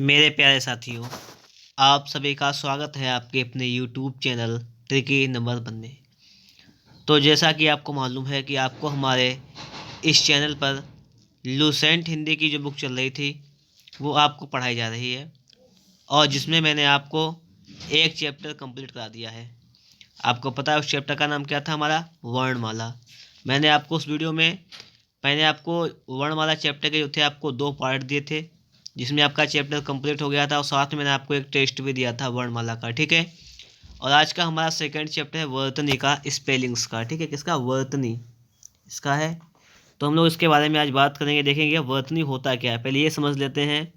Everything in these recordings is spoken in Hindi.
मेरे प्यारे साथियों, आप सभी का स्वागत है आपके अपने YouTube चैनल ट्रिकी नंबर 1 में। तो जैसा कि आपको मालूम है कि आपको हमारे इस चैनल पर लूसेंट हिंदी की जो बुक चल रही थी वो आपको पढ़ाई जा रही है और जिसमें मैंने आपको एक चैप्टर कंप्लीट करा दिया है। आपको पता है उस चैप्टर का नाम क्या था? हमारा वर्णमाला। मैंने आपको उस वीडियो में मैंने आपको वर्णमाला चैप्टर के जो थे आपको 2 पार्ट दिए थे, जिसमें आपका चैप्टर कंप्लीट हो गया था और साथ में मैंने आपको एक टेस्ट भी दिया था वर्णमाला का, ठीक है। और आज का हमारा सेकंड चैप्टर है वर्तनी का, स्पेलिंग्स का, ठीक है। किसका? वर्तनी, इसका है। तो हम लोग इसके बारे में आज बात करेंगे, देखेंगे वर्तनी होता क्या है। पहले ये समझ लेते हैं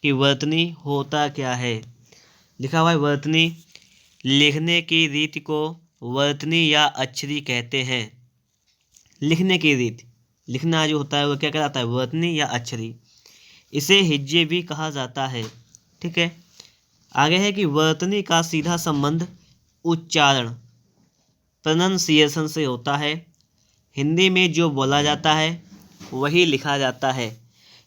कि वर्तनी होता क्या है। लिखा हुआ है वर्तनी, लिखने की रीति को वर्तनी या अक्षरी कहते हैं। लिखने की रीति, लिखना जो होता है वो क्या कहलाता है? वर्तनी या अक्षरी। इसे हिज्जे भी कहा जाता है, ठीक है। आगे है कि वर्तनी का सीधा संबंध उच्चारण, प्रोनंसिएशन से होता है। हिंदी में जो बोला जाता है वही लिखा जाता है।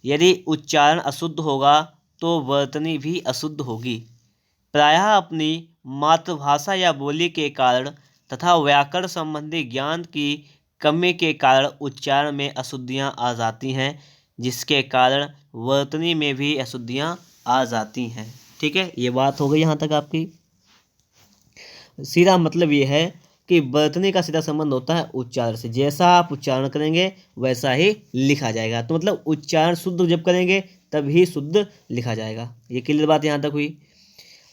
यदि उच्चारण अशुद्ध होगा तो वर्तनी भी अशुद्ध होगी। प्रायः अपनी मातृभाषा या बोली के कारण तथा व्याकरण संबंधी ज्ञान की कमी के कारण उच्चारण में अशुद्धियाँ आ जाती हैं, जिसके कारण वर्तनी में भी अशुद्धियाँ आ जाती हैं, ठीक है। ये बात हो गई यहाँ तक आपकी। सीधा मतलब ये है कि वर्तनी का सीधा संबंध होता है उच्चारण से। जैसा आप उच्चारण करेंगे वैसा ही लिखा जाएगा। तो मतलब उच्चारण शुद्ध जब करेंगे तभी शुद्ध लिखा जाएगा। ये क्लियर बात यहाँ तक हुई।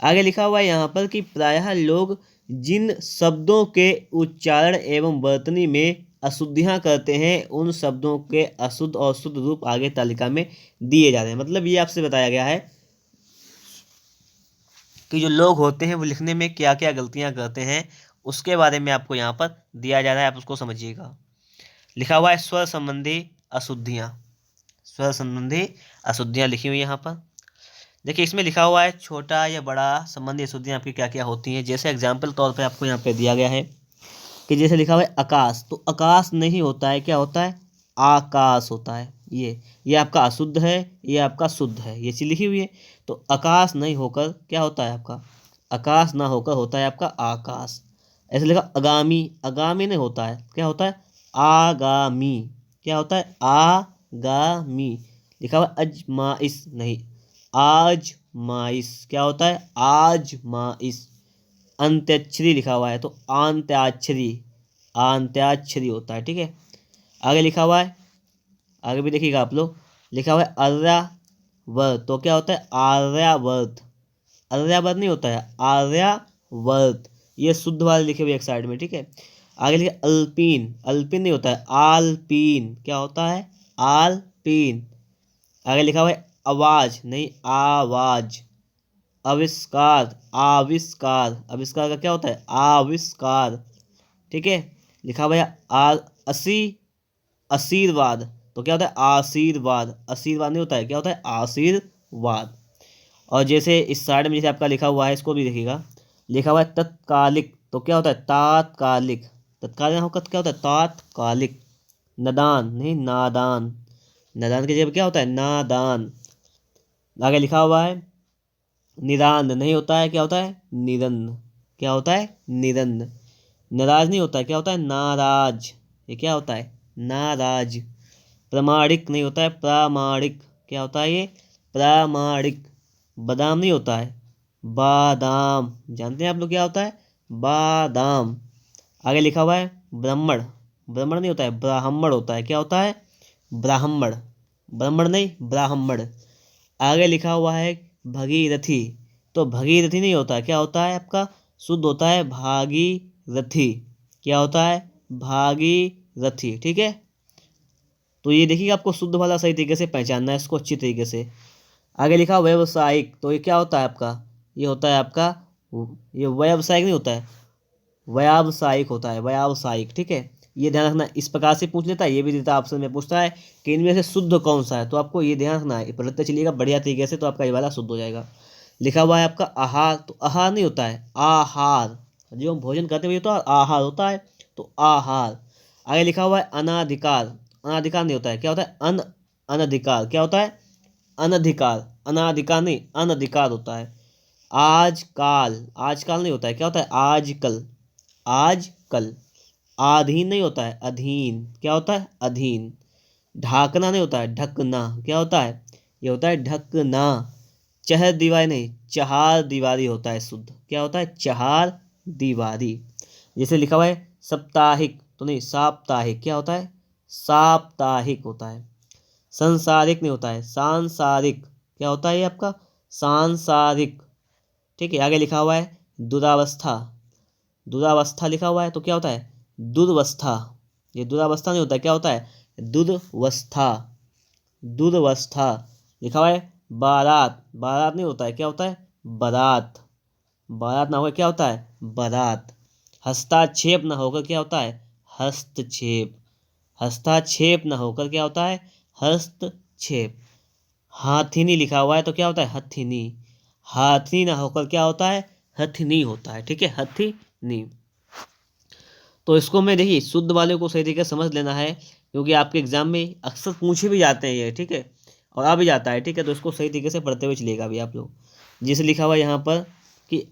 आगे लिखा हुआ है यहाँ पर कि प्रायः लोग जिन शब्दों के उच्चारण एवं वर्तनी में अशुद्धियाँ करते हैं उन शब्दों के अशुद्ध और शुद्ध रूप आगे तालिका में दिए जा रहे हैं। मतलब ये आपसे बताया गया है कि जो लोग होते हैं वो लिखने में क्या क्या गलतियाँ करते हैं, उसके बारे में आपको यहाँ पर दिया जा रहा है, आप उसको समझिएगा। लिखा हुआ है स्वर संबंधी अशुद्धियाँ, स्वर संबंधी अशुद्धियाँ लिखी हुई यहाँ पर। देखिए इसमें लिखा हुआ है छोटा या बड़ा संबंधी अशुद्धियाँ आपकी क्या क्या होती हैं। जैसे एग्जाम्पल तौर पे आपको यहाँ पे दिया गया है कि जैसे लिखा हुआ है आकाश, तो आकाश नहीं होता है, क्या होता है? आकाश होता है। ये आपका अशुद्ध है, ये आपका शुद्ध है, ये चीज़ लिखी हुई है। तो आकाश नहीं होकर क्या होता है आपका? आकाश ना होकर होता है आपका आकाश। ऐसे लिखा आगामी, आगामी नहीं होता है, क्या होता है? आगामी। क्या होता है? आगामी। लिखा हुआ है अजमाइश, नहीं आजमाइश। क्या होता है? आजमाइश। अंत्याक्षरी लिखा हुआ है तो आंत्याक्षरी, आंत्याक्षरी होता है, ठीक है। आगे लिखा हुआ है, आगे भी देखिएगा आप लोग, लिखा हुआ है आर्यावर्त, तो क्या होता है? आर्यावर्त। आर्यावर्त नहीं होता है, आर्यावर्त। ये शुद्ध वाले लिखे हुए एक साइड में, ठीक है। आगे लिखे अल्पीन, अल्पीन नहीं होता है, आल्पीन। क्या होता है? आल्पीन। आगे लिखा हुआ है आवाज, नहीं आवाज। आविष्कार, आविष्कार, आविष्कार का क्या होता है? आविष्कार, ठीक है। लिखा हुआ है आशीर्वाद, तो क्या होता है? आशीर्वाद। आशीर्वाद नहीं होता है, क्या होता है? आशीर्वाद। और जैसे इस साइड में जैसे आपका लिखा हुआ है, इसको भी देखिएगा, लिखा हुआ है तत्कालिक, तो क्या होता है? तात्कालिक। तत्कालिक होकर क्या होता है? तात्कालिक। नदान, नहीं नादान। नादान की जगह क्या होता है? नादान। आगे लिखा हुआ है निरांद, नहीं होता है, क्या होता है? निरंद। क्या होता है? निरंद। नाराज नहीं होता है, क्या होता है? नाराज। ये क्या होता है? नाराज। प्रामाणिक नहीं होता है, प्रामाणिक। क्या होता है ये? प्रामाणिक। बादाम नहीं होता है, बादाम। जानते हैं आप लोग क्या होता है? बादाम। आगे लिखा हुआ है ब्राह्मण, ब्राह्मण नहीं होता है, ब्राह्मण होता है। क्या होता है? ब्राह्मण। ब्राह्मण नहीं, ब्राह्मण। आगे लिखा हुआ है भगीरथी, तो भगीरथी नहीं होता है, क्या होता है आपका? शुद्ध होता है भागीरथी। क्या होता है? भागीरथी, ठीक है। तो ये देखिए आपको शुद्ध वाला सही तरीके से पहचानना है इसको अच्छी तरीके से। आगे लिखा व्यवसायिक, तो ये क्या होता है आपका? ये होता है आपका, ये व्यावसायिक नहीं होता है, व्यावसायिक होता है, व्यावसायिक, ठीक है। ये ध्यान रखना, इस प्रकार से पूछ लेता है, ये भी देता ऑप्शन में पूछता है कि इनमें से शुद्ध कौन सा है, तो आपको ये ध्यान रखना है, पढ़ते चलिएगा बढ़िया तरीके से, तो आपका ये वाला शुद्ध हो जाएगा। लिखा हुआ है आपका आहार, तो आहार नहीं होता है, आहार। जो हम भोजन करते हुए तो आहार होता है, तो आहार। आगे लिखा हुआ है अनाधिकार, अनाधिकार नहीं होता है, क्या होता है? अनधिकार। क्या होता है? अनधिकार, अनाधिकार नहीं, अनधिकार होता है। आजकाल, आजकाल नहीं होता है, क्या होता है आजकल, आजकल। आधीन नहीं होता है, अधीन, क्या होता है अधीन। ढाकना नहीं होता है, ढकना, क्या होता है ये होता है ढकना। चहर दीवारी नहीं, चहार दीवारी होता है शुद्ध, क्या होता है चहार दीवारी। जैसे लिखा हुआ है साप्ताहिक तो नहीं, साप्ताहिक, क्या होता है साप्ताहिक होता है। संसारिक नहीं होता है, सांसारिक, क्या होता है ये आपका सांसारिक। ठीक है, आगे लिखा हुआ है दुरावस्था, दुरावस्था लिखा हुआ है तो क्या होता है दुर्वस्था। ये दुरावस्था नहीं होता है, क्या होता है दुर्वस्था, दुर्वस्था। लिखा हुआ है बारात, बारात नहीं होता है, क्या होता है बारात, बारात ना होकर क्या होता है बारात। हस्ताक्षेप ना होकर क्या होता है हस्तक्षेप, हस्ताक्षेप ना होकर क्या होता है हस्तक्षेप। हाथिनी लिखा हुआ है तो क्या होता है हथिनी, हाथी ना होकर क्या होता है हथिनी होता है। ठीक है, हथिनी। तो इसको मैं देखिए शुद्ध वाले को सही तरीके से समझ लेना है, क्योंकि आपके एग्जाम में अक्सर पूछे भी जाते हैं ये। ठीक है, और आ भी जाता है। ठीक है, तो इसको सही तरीके से पढ़ते हुए चलिएगा अभी आप लोग। जैसे लिखा हुआ है यहाँ पर कि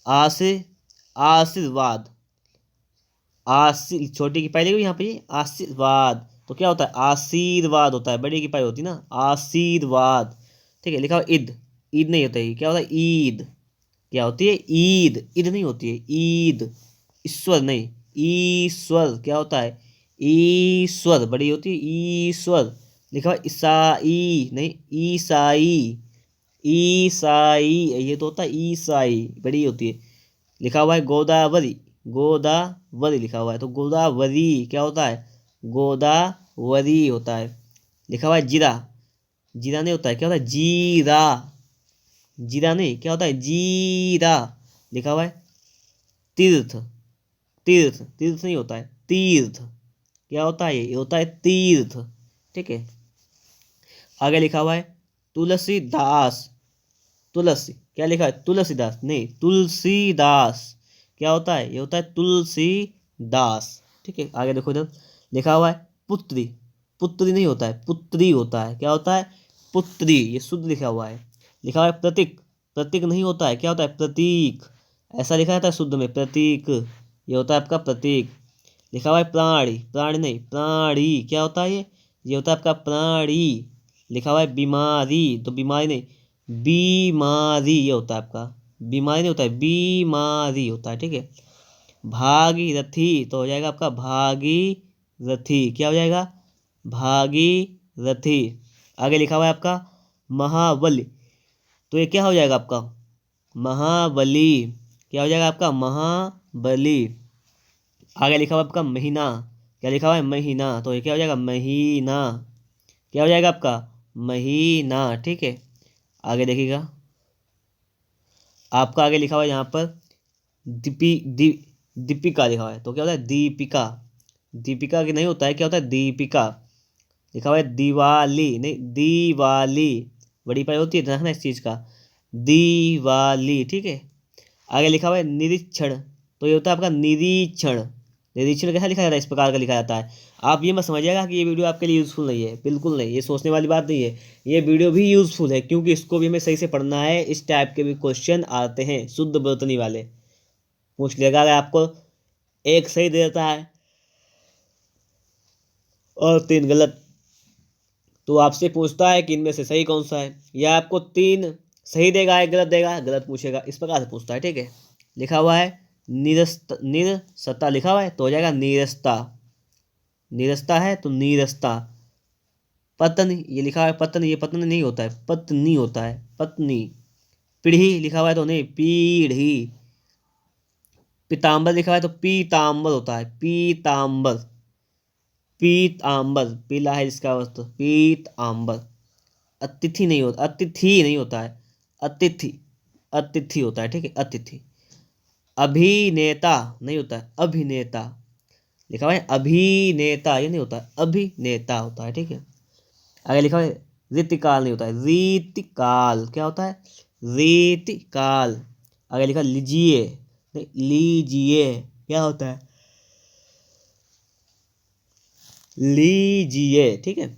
आशीर्वाद, छोटी की पाई लगी यहाँ पे आशीर्वाद तो क्या होता है आशीर्वाद होता है, बड़ी की पाई होती है ना आशीर्वाद। ठीक है, लिखा हुआ ईद, ईद नहीं होता है, क्या होता है ईद, क्या होती है ईद, ईद नहीं होती है ईद। ईश्वर नहीं, ईश्वर, क्या होता है ईश्वर, बड़ी होती है ईश्वर। लिखा हुआ ईसाई नहीं, ईसाई, ईसाई ये तो होता है ईसाई, बड़ी होती है। लिखा हुआ है गोदावरी, गोदावरी लिखा हुआ है तो गोदावरी क्या होता है गोदावरी होता है। लिखा हुआ है जीरा, जीरा नहीं होता है, क्या होता है जीरा, जीरा नहीं, क्या होता है जीरा। लिखा हुआ है तीर्थ, तीर्थ, तीर्थ नहीं होता है तीर्थ, क्या होता है ये होता है तीर्थ। ठीक है, आगे लिखा हुआ है तुलसीदास, तुलसी, क्या लिखा है तुलसीदास नहीं तुलसीदास, क्या होता है ये होता है तुलसीदास। ठीक है, आगे देखो इधर लिखा हुआ है पुत्री, पुत्री नहीं होता है पुत्री होता है, क्या होता है पुत्री, ये शुद्ध लिखा हुआ है। लिखा हुआ है प्रतीक, प्रतीक नहीं होता है, क्या होता है प्रतीक, ऐसा लिखा जाता है शुद्ध में प्रतीक, ये होता है आपका प्रतीक। लिखा हुआ है प्राणी, प्राणी नहीं प्राणी, क्या होता है ये होता है आपका प्राणी। लिखा हुआ है बीमारी तो बीमारी नहीं बीमारी, ये होता है आपका बीमारी नहीं होता है बीमारी होता है। ठीक है, भागीरथी तो हो जाएगा आपका भागीरथी, क्या हो जाएगा भागीरथी। आगे लिखा हुआ है आपका महाबली तो ये क्या हो जाएगा आपका महाबली, क्या हो जाएगा आपका महाबली। आगे लिखा हुआ है आपका महीना, क्या लिखा हुआ है महीना तो ये क्या हो जाएगा महीना, क्या हो जाएगा आपका महीना। ठीक है, आगे देखिएगा आपका आगे लिखा हुआ है यहाँ पर दीपिका लिखा हुआ है तो क्या होता है दीपिका, दीपिका की नहीं होता है, क्या होता है दीपिका। लिखा हुआ है दिवाली नहीं दिवाली, बड़ी पाई होती है ध्यान रखना इस चीज़ का दिवाली। ठीक है, आगे लिखा हुआ है निरीक्षण तो ये होता है आपका निरीक्षण, निरीक्षण कैसा लिखा जाता है इस प्रकार का लिखा जाता है। आप ये मत समझिएगा कि ये वीडियो आपके लिए यूज़फुल नहीं है, बिल्कुल नहीं, ये सोचने वाली बात नहीं है। ये वीडियो भी यूज़फुल है, क्योंकि इसको भी हमें सही से पढ़ना है। इस टाइप के भी क्वेश्चन आते हैं शुद्ध बोतनी वाले, पूछ लेगा अगर आपको एक सही दे देता है और 3 गलत, तो आपसे पूछता है कि इनमें से सही कौन सा है, या आपको 3 सही देगा 1 गलत देगा, गलत पूछेगा, इस प्रकार से पूछता है। ठीक है, लिखा हुआ है निरस्ता लिखा हुआ है तो हो जाएगा नीरस्ता, नीरस्ता है तो नीरस्ता। पत्नी ये लिखा हुआ है पत्नी, ये पत्नी नहीं होता है पत्नी होता है पत्नी। पीढ़ी लिखा हुआ है तो नहीं पीढ़ी। पीताम्बर लिखा हुआ है तो पीताम्बर होता है पीताम्बर, पीताम्बर पीला है जिसका वस्त्र पीताम्बर। अतिथि नहीं होता, अतिथि नहीं होता है अतिथि, अतिथि होता है। ठीक है, अतिथि। अभिनेता नहीं होता है अभिनेता, लिखा हुआ है अभिनेता, ये नहीं होता है अभिनेता होता है। ठीक है, आगे लिखा हुआ है रीतिकाल नहीं होता है रीतिकाल, क्या होता है रीतिकाल। आगे लिखा लीजिए नहीं लीजिए, क्या होता है लीजिए। ठीक है,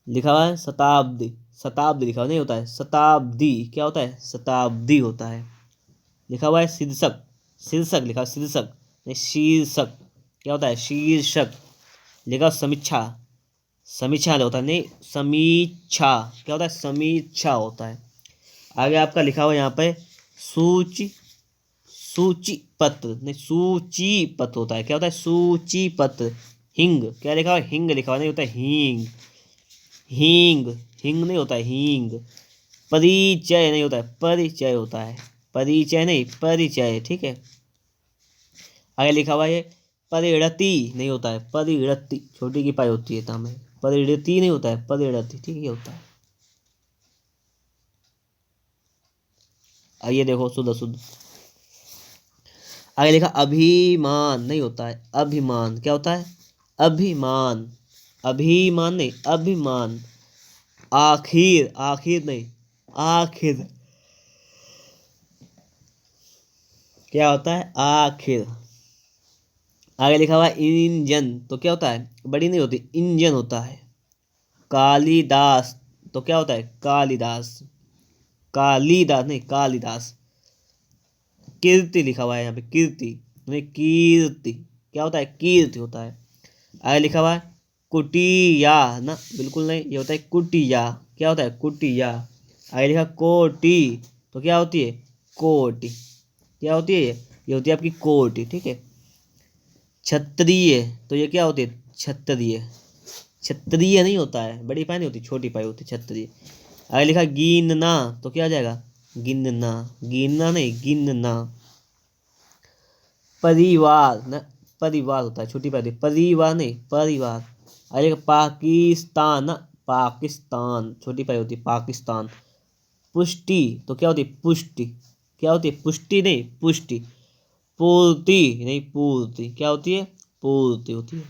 लिखा हुआ है शताब्दी, शताब्दी लिखा हुआ नहीं होता है, शताब्दी क्या होता है, शताब्दी होता है। लिखा हुआ है शीर्षक, शीर्षक लिखा हुआ शीर्षक नहीं शीर्षक क्या होता है, शीर्षक। लिखा हुआ समीक्षा, समीक्षा होता है नहीं समीक्षा क्या होता है, समीक्षा होता है। आगे आपका लिखा हुआ यहाँ पे सूची, सूची पत्र नहीं सूची पत्र होता है, क्या होता है, सूची पत्र। हिंग क्या लिखा हुआ है, हिंग लिखा हुआ नहीं होता है, हींग, हींग, हिंग नहीं होता है, हींग। परिचय नहीं होता है, परिचय होता है, परिचय नहीं परिचय, ठीक है। आगे लिखा हुआ है परिणति नहीं होता है, परिणति छोटी की पाई होती है तामे, परिणति नहीं होता है, परिणति, ठीक है होता है। आइए देखो शुद्ध शुद्ध। आगे लिखा अभिमान नहीं होता है, अभिमान क्या होता है, अभिमान, अभिमान नहीं अभिमान। आखिर, आखिर नहीं आखिर क्या होता है, आखिर। आगे लिखा हुआ है इंजन तो क्या होता है, बड़ी नहीं होती, इंजन होता है। कालिदास तो क्या होता है, कालिदास, कालिदास नहीं कालिदास। कीर्ति लिखा हुआ है यहाँ पे, कीर्ति नहीं कीर्ति क्या होता है, कीर्ति होता है। आगे लिखा हुआ है कुटिया ना, बिल्कुल नहीं, ये होता है कुटिया, क्या होता है, कुटिया। आगे लिखा कोटि तो क्या होती है, कोटि क्या होती है, ये होती है आपकी कोटि, ठीक है। क्षत्रिय तो ये क्या होती है, क्षत्रिय, क्षत्रिय नहीं होता है, बड़ी पाई नहीं होती, छोटी पाई होती है क्षत्रिय। आगे लिखा गिनना तो क्या हो जाएगा, गिनना, गिनना नहीं गिनना। परिवार न, परिवार होता है, छोटी पाई, परिवार नहीं परिवार। आगे लिखा पाकिस्तान, पाकिस्तान छोटी पाई होती है, पाकिस्तान। पुष्टि तो क्या होती है, पुष्टि क्या होती है, पुष्टि नहीं पुष्टि। पूर्ति नहीं पूर्ति क्या होती है, पूर्ति होती है।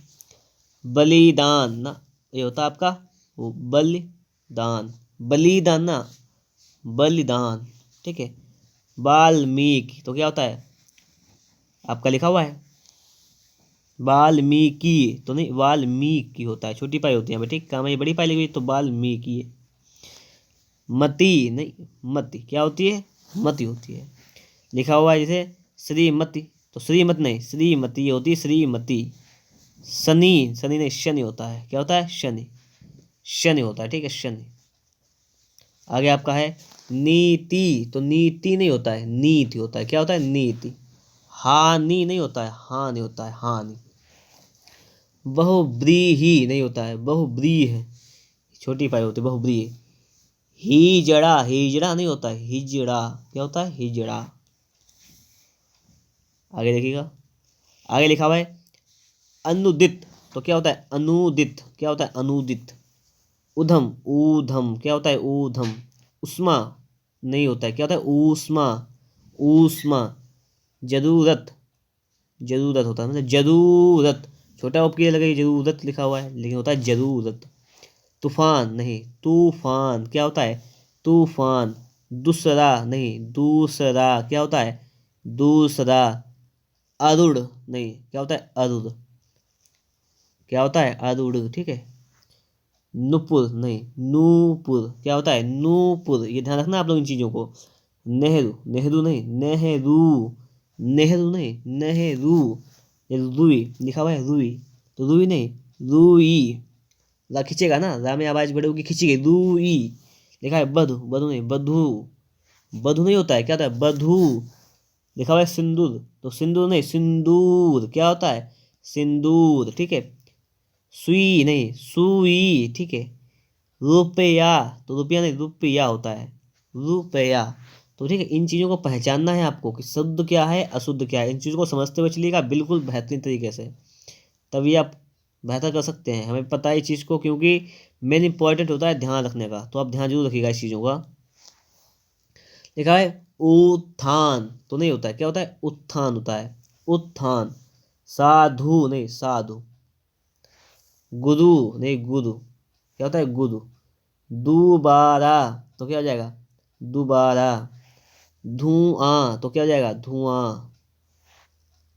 बलिदान ना, ये होता है आपका वो बलिदान, बलिदान ना बलिदान, ठीक है। वाल्मीकि तो क्या होता है, आपका लिखा हुआ है वाल्मीकि तो नहीं वाल्मीकि होता है, छोटी पाई होती है ठीक, काम ये बड़ी पाई लिखी हुई तो वाल्मीकि है। मति नहीं मति क्या होती है, मति होती है। लिखा हुआ है जैसे श्रीमती तो श्रीमत नहीं श्रीमती, ये होती है श्रीमती। शनि, शनि नहीं शनि होता है, क्या होता है, शनि, शनि होता है, ठीक है शनि। आगे आपका है नीति तो नीति नहीं होता है, नीति होता है, क्या होता है, नीति। हानि नहीं होता है, हानि होता है, हानि। बहुव्रीहि नहीं होता है, बहुव्रीह छोटी पाई होती है, बहुव्रीह। हिजड़ा, हिजड़ा नहीं होता है, हिजड़ा क्या होता है, हिजड़ा। आगे देखिएगा, आगे लिखा हुआ है अनुदित तो क्या होता है, अनुदित क्या होता है, अनुदित। उधम, ऊधम क्या होता है, ऊधम। उष्मा नहीं होता है, क्या होता है, ऊष्मा, ऊष्मा। जरूरत, जरूरत होता है मतलब जरूरत, छोटा उपकी लगेगी, जरूरत लिखा हुआ है लेकिन होता है जरूरत। तूफान नहीं तूफान क्या होता है, तूफान। दूसरा नहीं दूसरा क्या होता है, दूसरा। अरुण नहीं क्या होता है, अरुण क्या होता है, अरुण, ठीक है। नुपुर नहीं नूपुर क्या होता है, नूपुर, ये ध्यान रखना आप लोग इन चीजों को। नेहरू, नेहरू नहीं नेहरू, नेहरू नहीं नेहरू। ये रुई लिखा हुआ है, रुई तो रुई नहीं रुई, रा खींचेगा ना, रा में आवाज बढ़ेगी, खींचेगी, रुई। लिखा है बधु, बधु नहीं बधु, बधु नहीं होता है, क्या होता है, बधु। लिखा हुआ है सिंदूर तो सिंदूर नहीं सिंदूर क्या होता है, सिंदूर, ठीक है। सुई नहीं सुई, ठीक है। रुपया तो रुपया नहीं रुपया होता है, रुपया। तो ठीक है, इन चीज़ों को पहचानना है आपको कि शुद्ध क्या है अशुद्ध क्या है, इन चीज़ों को समझते हुए चलिएगा बिल्कुल बेहतरीन तरीके से, तभी आप बेहतर कर सकते हैं। हमें पता है इस चीज़ को, क्योंकि मेन इंपॉर्टेंट होता है ध्यान रखने का, तो आप ध्यान जरूर रखिएगा इस चीज़ों का। लिखा है उत्थान तो नहीं होता है, क्या होता है, उत्थान होता है, उत्थान। साधु नहीं साधु। गुरु नहीं गुरु क्या होता है, गुरु। दोबारा तो क्या हो जाएगा, दोबारा। धुआं तो क्या हो जाएगा, धुआं।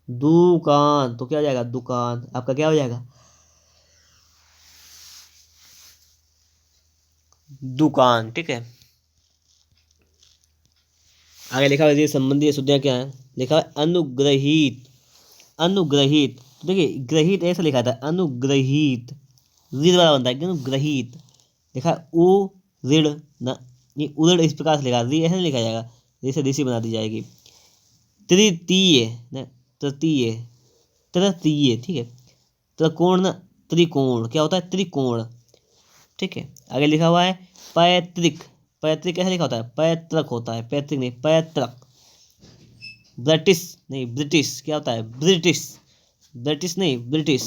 दुकान तो क्या हो जाएगा, दुकान, आपका क्या हो जाएगा। दुकान। ठीक है, आगे लिखा हुआ है संबंधी अशुद्धियाँ क्या है, लिखा हुआ है अनुग्रहित। अनुग्रहित, तो देखिए ग्रहित ऐसा लिखा था, अनुग्रहित ऋण वाला बनता है, अनुग्रहित। लिखा है उ ऋण न, ये उऋण इस प्रकार से लिखा, री ऐसे नहीं लिखा जाएगा, जैसे ऋषि बना दी जाएगी। तृतीय न, तृतीय, तृतीय। ठीक है, त्रिकोण न, त्रिकोण क्या होता है, त्रिकोण। ठीक है, आगे लिखा हुआ है पैतृक। पैतृक कैसे लिखा होता है, पैतृक होता है, पैतृक नहीं, पैतृक। ब्रिटिश नहीं, ब्रिटिश क्या होता है, ब्रिटिश। ब्रिटिश नहीं, ब्रिटिश।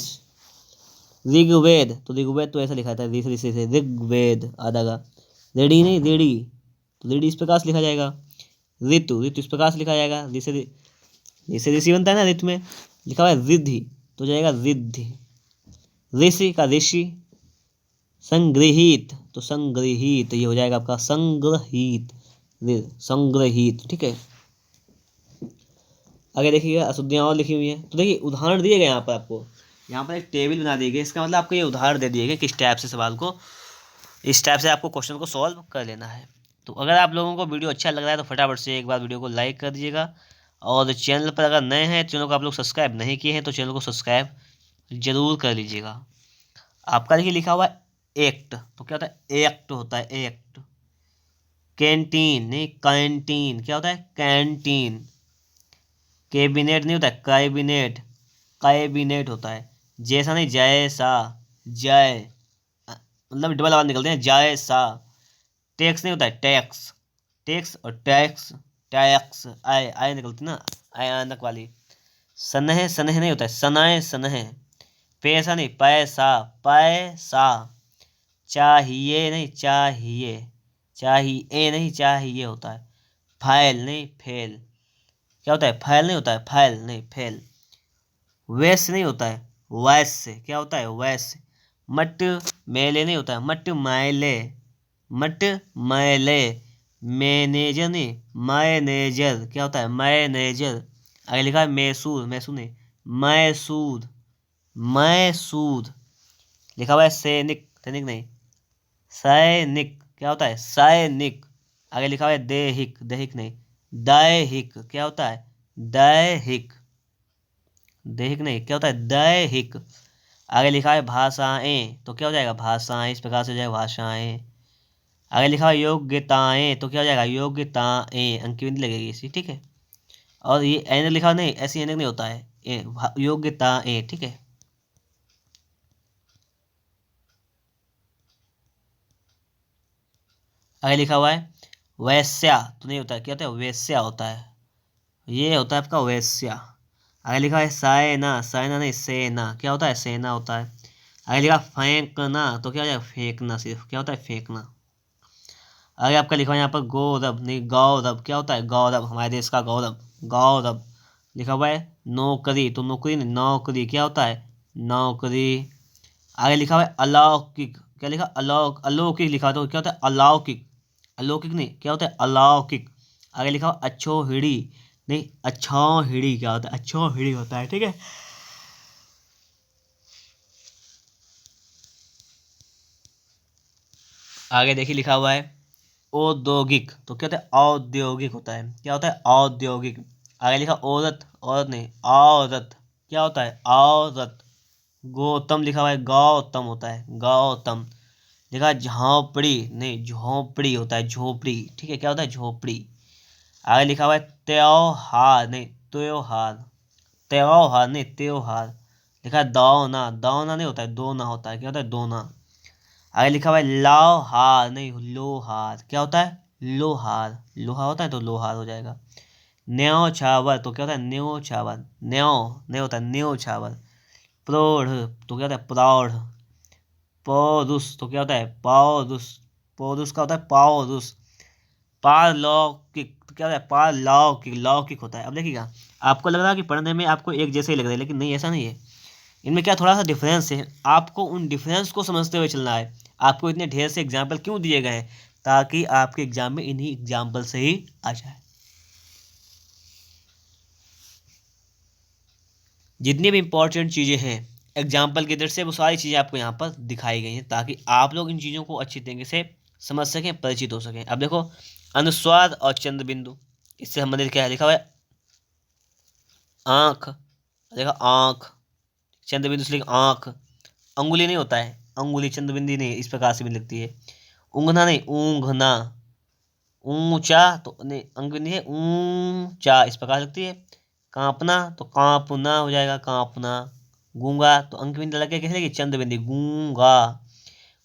ऋग्वेद, तो ऋग्वेद तो ऐसा लिखा था, ऋषि से ऋग्वेद आधा का। रेडी नहीं, रेडी, तो रेडी इस प्रकार से लिखा जाएगा। ऋतु, ऋतु इस प्रकार से लिखा जाएगा, ऋषि ऋषि बनता है ना ऋतु में, लिखा हुआ है रिद्धि, तो जाएगा रिद्धि। ऋषि का ऋषि। संग्रहित, तो संग्रहित ये हो जाएगा आपका संग्रहित, संग्रहित। ठीक है, आगे देखिएगा अशुद्धियाँ और लिखी हुई है, तो देखिए उदाहरण दिए गए यहाँ पर आपको, यहाँ पर एक टेबल बना दी गई, इसका मतलब आपको ये उदाहरण दे दिए गए किस टाइप से सवाल को, इस टाइप से आपको क्वेश्चन को सॉल्व कर लेना है। तो अगर आप लोगों को वीडियो अच्छा लग रहा है तो फटाफट से एक बार वीडियो को लाइक कर दीजिएगा, और चैनल पर अगर नए हैं, चैनल को आप लोग सब्सक्राइब नहीं किए हैं तो चैनल को सब्सक्राइब जरूर कर लीजिएगा। आपका देखिए लिखा हुआ है एक्ट, तो क्या होता है, एक्ट होता है, एक्ट। कैंटीन नहीं, कैंटीन क्या होता है, कैंटीन। कैबिनेट नहीं होता है, कैबिनेट, कैबिनेट होता है। जैसा नहीं, जैसा, जय, मतलब डबल आवाज निकलते हैं, जैसा। टैक्स नहीं होता है, टैक्स, टैक्स और टैक्स, टैक्स आय आय निकलती ना, आयनक वाली। सनह, सनह नहीं होता है, सनाए, सनह। पैसा नहीं, पैसा, पैसा। चाहिए नहीं, चाहिए, चाहिए नहीं, चाहिए होता है। फाइल नहीं, फेल क्या होता है, फाइल नहीं होता है, फाइल नहीं, फेल। वैश्य नहीं होता है, वैश्य क्या होता है, वैश्य। मट मेले नहीं होता है, मट मैले, मट मैले। मैनेजर नहीं, मैनेजर क्या होता है, मैनेजर। आगे लिखा है मैसूर, मैसूर नहीं, मैसूर, मैसूर। लिखा हुआ है सैनिक, सैनिक नहीं, सैनिक क्या होता है, सैनिक। आगे लिखा हुआ है दैहिक, दैहिक नहीं, दैहिक क्या होता है, दैहिक। दैहिक नहीं, क्या होता है, दैहिक। आगे लिखा है भाषाएं, तो क्या हो जाएगा, भाषाएं इस प्रकार से हो जाएगा, भाषाएं। आगे लिखा है योग्यताएं, तो क्या हो जाएगा, योग्यताएं, अंक की बिंदी लगेगी इसी। ठीक है, और ये एन लिखा नहीं, ऐसी एन नहीं होता है, योग्यताएं। ठीक है, आगे लिखा हुआ है वैश्या, तो नहीं होता है, क्या होता है, वैश्या होता है, ये होता है आपका वैश्या। आगे लिखा है सायना, सायना नहीं, सेना क्या होता है, सेना होता है। आगे लिखा फेंकना, तो क्या हो जाएगा, फेंकना, सिर्फ क्या होता है, फेंकना। आगे आपका लिखा है यहाँ पर गौरव नहीं, गौरव क्या होता है, गौरव, हमारे देश का गौरव, गौरव। लिखा हुआ है नौकरी, तो नौकरी नहीं, नौकरी क्या होता है, नौकरी। आगे लिखा हुआ है अलौकिक, क्या लिखा, अलौकिक लिखा, तो क्या होता है, अलौकिक, अलौकिक नहीं, क्या होता है, अलौकिक। आगे लिखा हुआ अच्छोहिड़ी नहीं, अच्छोहिड़ी क्या होता है, अच्छोहिड़ी होता है। ठीक है, आगे देखिए लिखा हुआ है औद्योगिक, तो क्या होता है, औद्योगिक होता है, क्या होता है, औद्योगिक। आगे लिखा औरत, औरत नहीं, औरत क्या होता है, औरत। गौतम लिखा हुआ है, गौतम होता है, गौतम। लिखा है झोंपड़ी नहीं, झोंपड़ी होता है, झोपड़ी। ठीक है, क्या होता है, झोपड़ी। आगे लिखा हुआ है त्योहार नहीं, त्योहार, त्योहार नहीं, त्योहार। लिखा है दौना, दौना नहीं होता है, दोना होता है, क्या होता है, दोना। आगे लिखा हुआ है लोहार नहीं, लोहार क्या होता है, लोहार, लोहा होता है तो लोहार हो जाएगा। न्योछावर, तो क्या होता है, न्योछावर, न्यो नहीं होता है, न्योछावर। प्रौढ़, तो क्या होता है, प्रौढ़। पौरुष, तो क्या होता है, पौरुष, पौरुष का होता है, पौरुष। पारलौकिक, तो क्या होता है, पारलौकिक, लौकिक होता है। अब देखिएगा, आपको लग रहा है कि पढ़ने में आपको एक जैसे ही लग रहा है, लेकिन नहीं, ऐसा नहीं है। इनमें क्या थोड़ा सा डिफरेंस है, आपको उन डिफरेंस को समझते हुए चलना है। आपको इतने ढेर से एग्जाम्पल क्यों दिए गए हैं, ताकि आपके एग्जाम में इन्हीं एग्जाम्पल से ही आ जाए। जितनी भी इंपॉर्टेंट चीज़ें हैं एग्जाम्पल की दृष्टि से, वो सारी चीज़ें आपको यहाँ पर दिखाई गई हैं, ताकि आप लोग इन चीज़ों को अच्छी तरीके से समझ सकें, परिचित हो सकें। अब देखो अनुस्वार और चंद्र बिंदु, इससे संबंधित क्या है, लिखा हुआ है आँख, देखो आँख, चंद्र बिंदु से लिखा आँख, अंगुली नहीं होता है, अंगुली चंद्र बिंदु नहीं, इस प्रकार से भी लिखती है। ऊँघना नहीं, ऊँघना, ऊंचा तो नहीं, अंग बिंदु है ऊंचा, इस प्रकार लिखती है। कांपना तो कांपना हो जाएगा, कांपना। गूंगा तो अंक बिंदु लगे, कैसे लगेगी, चंद्र बिंदु, गूंगा।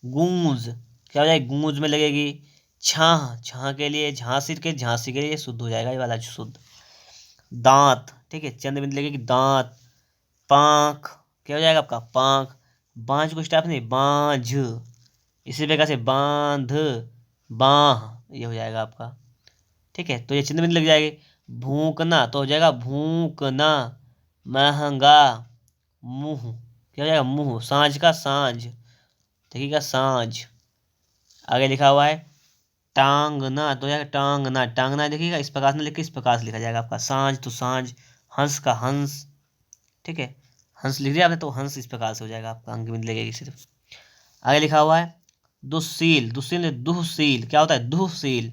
गूंज क्या हो जाएगी, गूंज में लगेगी। छाह, छाह के लिए, झांसी के लिए शुद्ध हो जाएगा ये वाला शुद्ध। दांत, ठीक है, चंद्र बिंदु लगेगी, दांत। पांख क्या हो जाएगा आपका, पांख। बांझ को स्टाफ नहीं, बांझ, इसी प्रकार से बांध, बाह, ये हो जाएगा आपका, ठीक है। तो ये चिन्ह बिंदु लग जाएगी। भूकना तो हो जाएगा भूकना। महंगा, मुंह क्या हो जाएगा, मुंह। सांझ का सांझ, देखिएगा सांझ। आगे लिखा हुआ है टांगना तो हो जाएगा टांगना, टांगना देखिएगा इस प्रकार से लिख के इस प्रकार से लिखा जाएगा आपका, सांझ तो सांझ। हंस का हंस, ठीक है, हंस लिख दिया आपने तो हंस इस प्रकार से हो जाएगा आपका, अंक बिंदु लगेगी सिर्फ। आगे लिखा हुआ है दुस्सील, दुस्सील दुहसील, क्या होता है, दुहसील।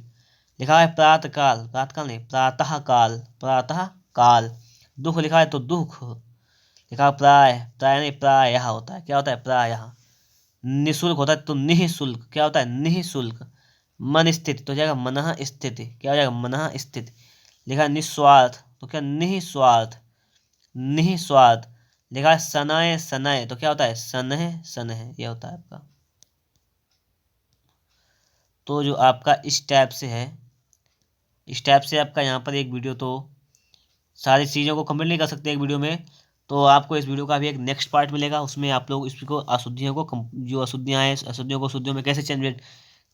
लिखा है प्रातः काल, प्रातः काल नहीं, प्रातः काल, प्रातः काल। दुख लिखा है तो दुख। लिखा है प्राय, प्राय नहीं प्रायः होता है, क्या होता है, प्रायः। निःशुल्क होता है तो निःशुल्क, क्या होता है, निःशुल्क। मन स्थित तो हो जाएगा मनः स्थित, क्या हो जाएगा, मनः स्थित। लिखा है निस्वार्थ तो क्या, निःस्वार्थ, निःस्वार्थ। लिखा है सनय, सनय तो क्या होता है, सनह, सनह, यह होता है आपका। तो जो आपका इस टाइप से है, इस टाइप से आपका यहाँ पर एक वीडियो, तो सारी चीज़ों को कंप्लीट नहीं कर सकते एक वीडियो में, तो आपको इस वीडियो का भी एक नेक्स्ट पार्ट मिलेगा, उसमें आप लोग इसको अशुद्धियों को जो अशुद्धियाँ हैं, अशुद्धियों को शुद्धियों में कैसे चेंज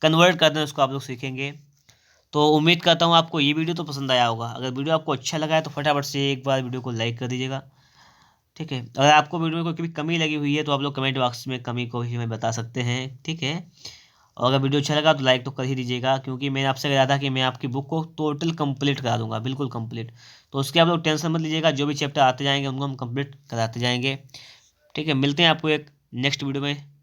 कन्वर्ट करते हैं उसको आप लोग सीखेंगे। तो उम्मीद करता हूँ आपको ये वीडियो तो पसंद आया होगा। अगर वीडियो आपको अच्छा लगा है तो फटाफट से एक बार वीडियो को लाइक कर दीजिएगा, ठीक है। अगर आपको वीडियो में कोई भी कमी लगी हुई है तो आप लोग कमेंट बॉक्स में कमी को ही हमें बता सकते हैं, ठीक है। और अगर वीडियो अच्छा लगा तो लाइक तो कर ही दीजिएगा, क्योंकि मैंने आपसे कहा था कि मैं आपकी बुक को टोटल कंप्लीट करा दूंगा, बिल्कुल कंप्लीट। तो उसके आप लोग टेंशन मत लीजिएगा, जो भी चैप्टर आते जाएंगे उनको हम कंप्लीट कराते जाएंगे, ठीक है। मिलते हैं आपको एक नेक्स्ट वीडियो में।